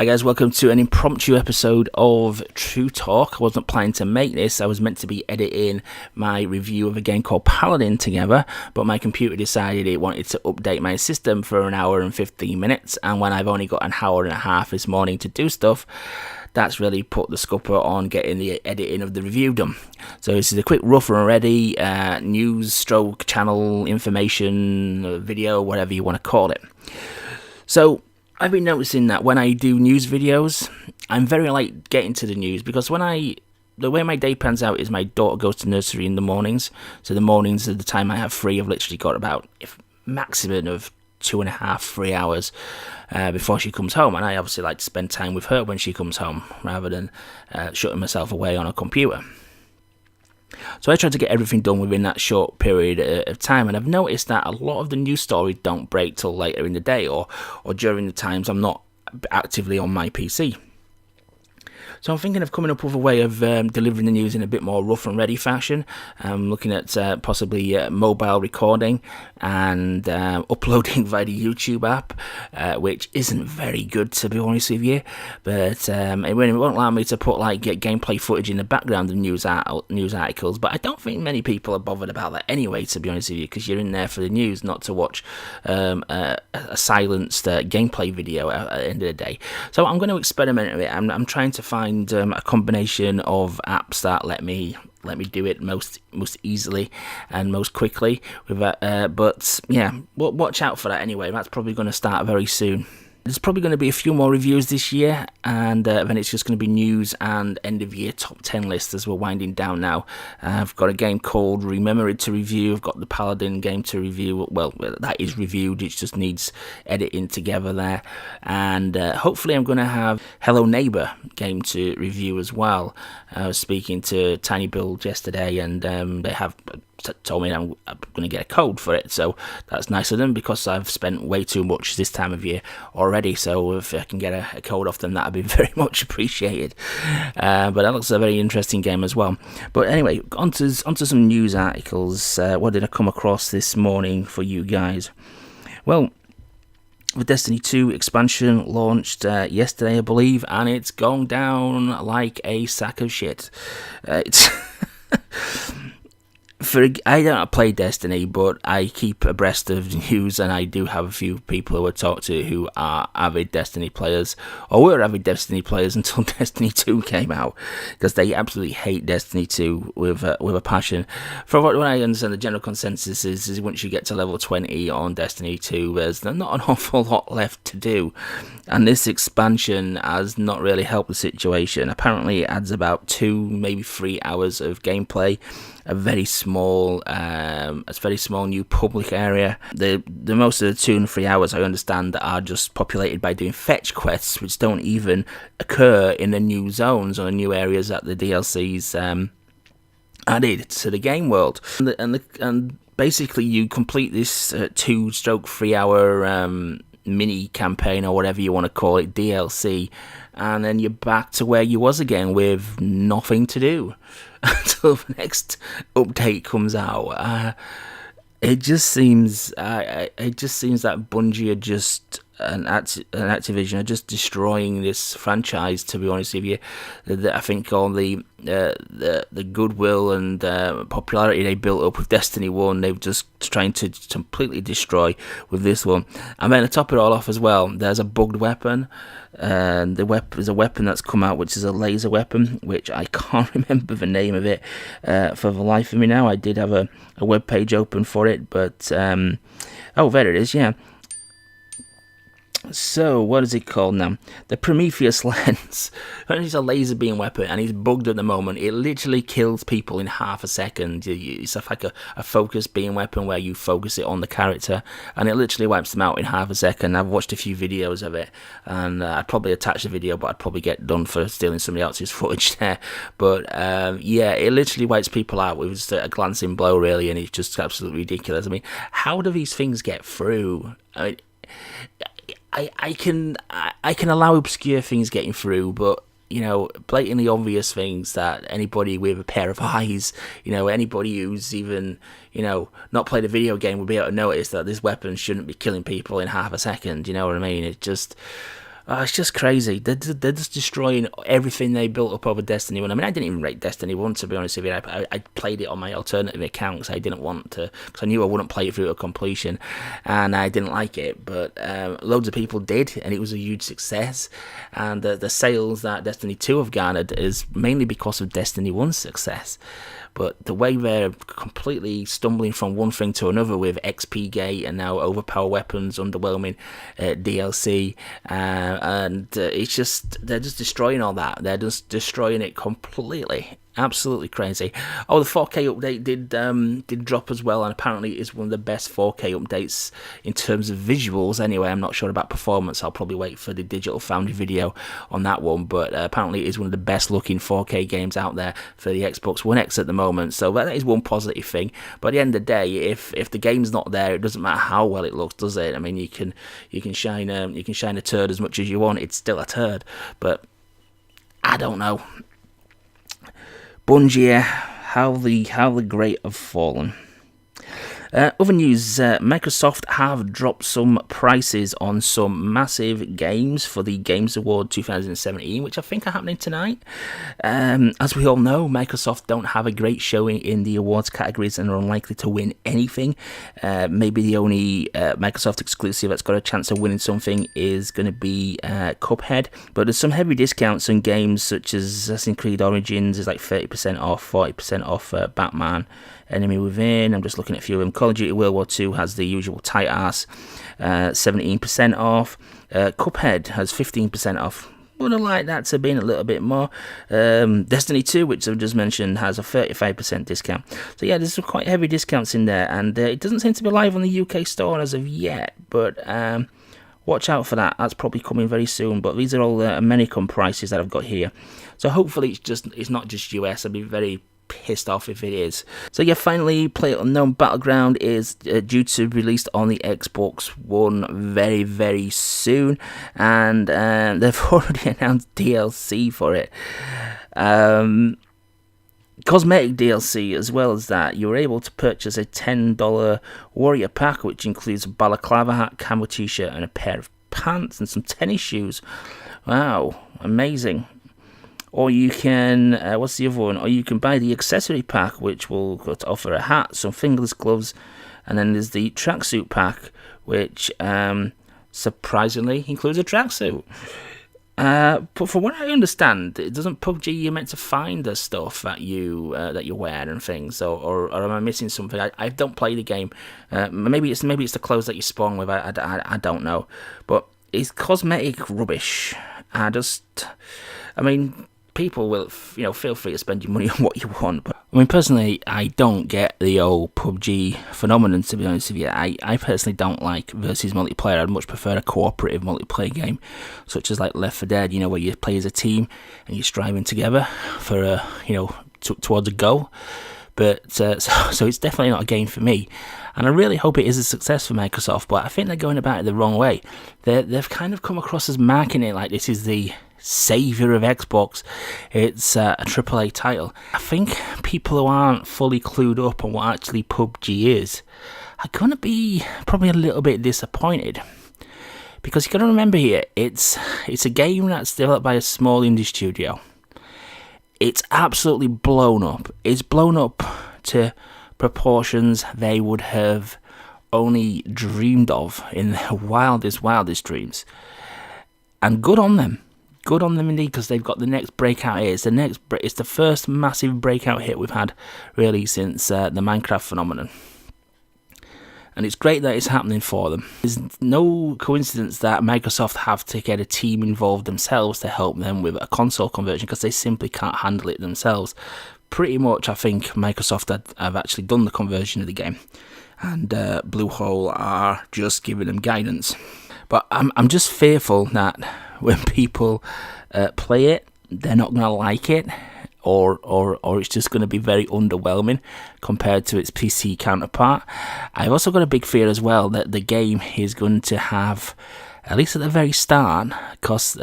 Hi guys, welcome to an impromptu episode of True Talk. I wasn't planning to make this. I was meant to be editing my review of a game called Paladin together, but my computer decided it wanted to update my system for an hour and 15 minutes, and when I've only got an hour and a half this morning to do stuff, that's really put the scupper on getting the editing of the review done. So this is a quick rough and ready news stroke channel information video, whatever you want to call it. So I've been noticing that when I do news videos, I'm very late getting to the news because the way my day pans out is my daughter goes to nursery in the mornings. So the mornings are the time I have free. I've literally got about a maximum of 2.5, 3 hours before she comes home. And I obviously like to spend time with her when she comes home rather than shutting myself away on a computer. So I try to get everything done within that short period of time, and I've noticed that a lot of the news stories don't break till later in the day or during the times I'm not actively on my PC. So I'm thinking of coming up with a way of delivering the news in a bit more rough and ready fashion. I'm looking at possibly mobile recording and uploading via the YouTube app, which isn't very good to be honest with you. But it won't allow me to put get gameplay footage in the background of news articles. But I don't think many people are bothered about that anyway, to be honest with you, because you're in there for the news, not to watch a silenced gameplay video at the end of the day. So I'm going to experiment with it. I'm trying to find a combination of apps that let me do it most easily and most quickly with that, but yeah, watch out for that anyway. That's probably going to start very soon. There's probably going to be a few more reviews this year, and then it's just going to be news and end-of-year top 10 lists as we're winding down now. I've got a game called Remembered to review. I've got the Paladin game to review. Well, that is reviewed. It just needs editing together there. And hopefully I'm going to have Hello Neighbor game to review as well. I was speaking to Tiny Build yesterday, and they have told me I'm going to get a code for it, so that's nice of them because I've spent way too much this time of year already. So if I can get a code off them, that'd be very much appreciated. But that looks a very interesting game as well. But anyway, onto some news articles. What did I come across this morning for you guys? Well, the Destiny 2 expansion launched yesterday, I believe, and it's gone down like a sack of shit. It's I don't play Destiny, but I keep abreast of news, and I do have a few people who I talk to who are avid Destiny players, or were avid Destiny players until Destiny 2 came out, because they absolutely hate Destiny 2 with a passion. From what I understand, the general consensus is once you get to level 20 on Destiny 2, there's not an awful lot left to do, and this expansion has not really helped the situation. Apparently it adds about 2, maybe 3 hours of gameplay, a very small new public area. The most of the 2 and 3 hours, I understand, are just populated by doing fetch quests, which don't even occur in the new zones or the new areas that the DLC's added to the game world. And basically, you complete this 2/3 hour mini campaign, or whatever you want to call it, DLC, and then you're back to where you was again with nothing to do until the next update comes out. It just seems that Bungie are just and Activision are just destroying this franchise, to be honest with you. I think all the goodwill and popularity they built up with Destiny 1, they've just trying to completely destroy with this one. And then to top it all off as well, there's a bugged weapon. And there's a weapon that's come out, which is a laser weapon, which I can't remember the name of it for the life of me now. I did have a web page open for it, but oh, there it is, yeah. So, what is it called now? The Prometheus lens. It's a laser beam weapon, and it's bugged at the moment. It literally kills people in half a second. It's like a focus beam weapon where you focus it on the character, and it literally wipes them out in half a second. I've watched a few videos of it, and I'd probably attach the video, but I'd probably get done for stealing somebody else's footage there. But yeah, it literally wipes people out with just a glancing blow, really, and it's just absolutely ridiculous. I mean, how do these things get through? I mean, I can allow obscure things getting through, but blatantly obvious things that anybody with a pair of eyes, anybody who's even, not played a video game would be able to notice that this weapon shouldn't be killing people in half a second. You know what I mean? It just, It's just crazy. They're just destroying everything they built up over Destiny 1. I mean, I didn't even rate Destiny 1, to be honest with you. I played it on my alternative account because I didn't want to, because I knew I wouldn't play it through to completion, and I didn't like it. But loads of people did, and it was a huge success. And the sales that Destiny 2 have garnered is mainly because of Destiny 1's success. But the way they're completely stumbling from one thing to another with XP Gate and now overpower weapons, underwhelming DLC, and it's just, they're just destroying all that. They're just destroying it completely. Absolutely crazy. Oh, the 4K update did drop as well, and apparently it's one of the best 4K updates in terms of visuals. Anyway, I'm not sure about performance. I'll probably wait for the Digital Foundry video on that one, but apparently it's one of the best looking 4K games out there for the Xbox One X at the moment. So that is one positive thing. But at the end of the day, if the game's not there, it doesn't matter how well it looks, does it? I mean, you can shine a turd as much as you want. It's still a turd. But I don't know. Bungie, how the great have fallen. Other news, Microsoft have dropped some prices on some massive games for the Games Award 2017, which I think are happening tonight. As we all know, Microsoft don't have a great showing in the awards categories and are unlikely to win anything. Maybe the only Microsoft exclusive that's got a chance of winning something is going to be Cuphead. But there's some heavy discounts on games such as Assassin's Creed Origins is like 30% off, 40% off Batman Enemy Within. I'm just looking at a few of them. Call of Duty World War II has the usual tight ass, 17% off. Cuphead has 15% off. Would have liked that to have been a little bit more. Destiny 2, which I've just mentioned, has a 35% discount. So yeah, there's some quite heavy discounts in there, and it doesn't seem to be live on the UK store as of yet, but watch out for that. That's probably coming very soon. But these are all American prices that I've got here. So hopefully it's not just US. I'd be very pissed off if it is. So yeah, finally, PlayerUnknown Battleground is due to be released on the Xbox One very, very soon, and they've already announced DLC for it. Cosmetic DLC. As well as that, you're able to purchase a $10 warrior pack, which includes a balaclava hat, camo t-shirt, and a pair of pants and some tennis shoes. Wow, amazing. Or you can, what's the other one? Or you can buy the accessory pack, which will offer a hat, some fingerless gloves, and then there's the tracksuit pack, which surprisingly includes a tracksuit. But from what I understand, it doesn't PUBG. You're meant to find the stuff that you wear and things. Or am I missing something? I don't play the game. Maybe it's the clothes that you spawn with. I don't know. But it's cosmetic rubbish. I mean, people will, feel free to spend your money on what you want. But I mean, personally, I don't get the old PUBG phenomenon, to be honest with you. I personally don't like versus multiplayer. I'd much prefer a cooperative multiplayer game, such as like Left 4 Dead, where you play as a team and you're striving together for towards a goal. But so it's definitely not a game for me. And I really hope it is a success for Microsoft, but I think they're going about it the wrong way. They've kind of come across as marketing it like this is the saviour of Xbox. It's a AAA title. I think people who aren't fully clued up on what actually PUBG is are going to be probably a little bit disappointed. Because you've got to remember here, it's a game that's developed by a small indie studio. It's absolutely blown up. It's blown up to proportions they would have only dreamed of in their wildest dreams. And good on them. Good on them indeed, because they've got the next breakout hit. It's the first massive breakout hit we've had, really, since the Minecraft phenomenon. And it's great that it's happening for them. There's no coincidence that Microsoft have to get a team involved themselves to help them with a console conversion, because they simply can't handle it themselves. Pretty much, I think Microsoft have actually done the conversion of the game, and Bluehole are just giving them guidance. But I'm just fearful that when people play it, they're not going to like it, or it's just going to be very underwhelming compared to its PC counterpart. I've also got a big fear as well that the game is going to have, at least at the very start, because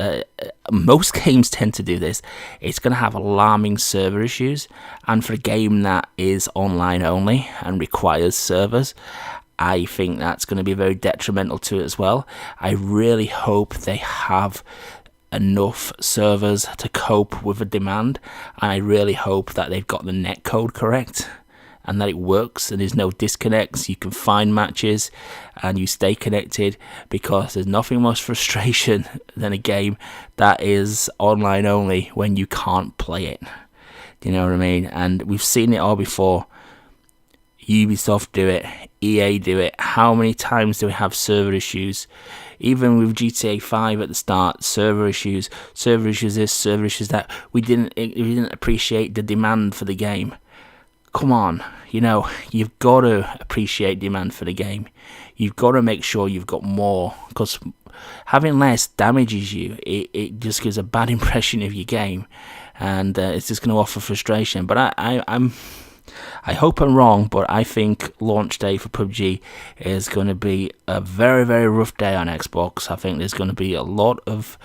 most games tend to do this, it's going to have alarming server issues. And for a game that is online only and requires servers, I think that's going to be very detrimental to it as well. I really hope they have enough servers to cope with the demand, and I really hope that they've got the netcode correct and that it works and there's no disconnects. You can find matches and you stay connected, because there's nothing more frustration than a game that is online only when you can't play it. Do you know what I mean? And we've seen it all before. Ubisoft do it, EA do it. How many times do we have server issues? Even with GTA 5 at the start, server issues this, server issues that. We didn't appreciate the demand for the game. Come on, you know, you've got to appreciate demand for the game. You've got to make sure you've got more, because having less damages you. It just gives a bad impression of your game, and it's just going to offer frustration. But I hope I'm wrong, but I think launch day for PUBG is going to be a very, very rough day on Xbox. I think there's going to be a lot of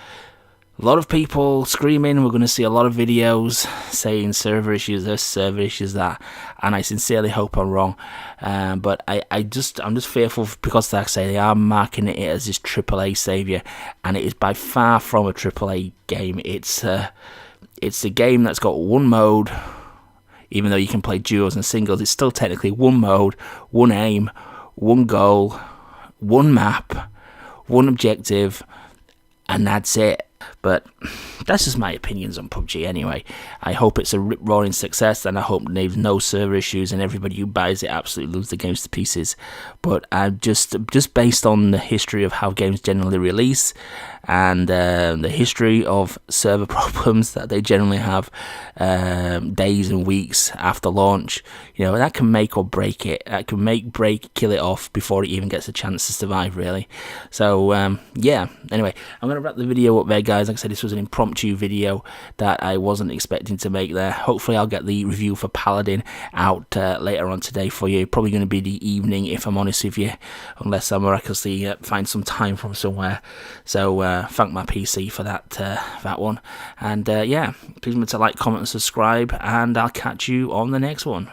people screaming. We're going to see a lot of videos saying server issues this, server issues that, and I sincerely hope I'm wrong. But I'm just fearful, because like I say, they are marketing it as this AAA saviour, and it is by far from a AAA game. It's a game that's got one mode. Even though you can play duos and singles, it's still technically one mode, one aim, one goal, one map, one objective, and that's it. But that's just my opinions on PUBG anyway. I hope it's a rip-roaring success, and I hope there's no server issues and everybody who buys it absolutely loves the games to pieces. But just based on the history of how games generally release, and the history of server problems that they generally have days and weeks after launch, you know, that can make or break it. That can kill it off before it even gets a chance to survive, really. So yeah, anyway, I'm going to wrap the video up there, guys. Like I said, this was an impromptu video that I wasn't expecting to make there. Hopefully I'll get the review for Paladin out later on today for you. Probably going to be the evening, if I'm honest with you, unless I miraculously find some time from somewhere. So thank my PC for that one. And yeah, please remember to like, comment and subscribe, and I'll catch you on the next one.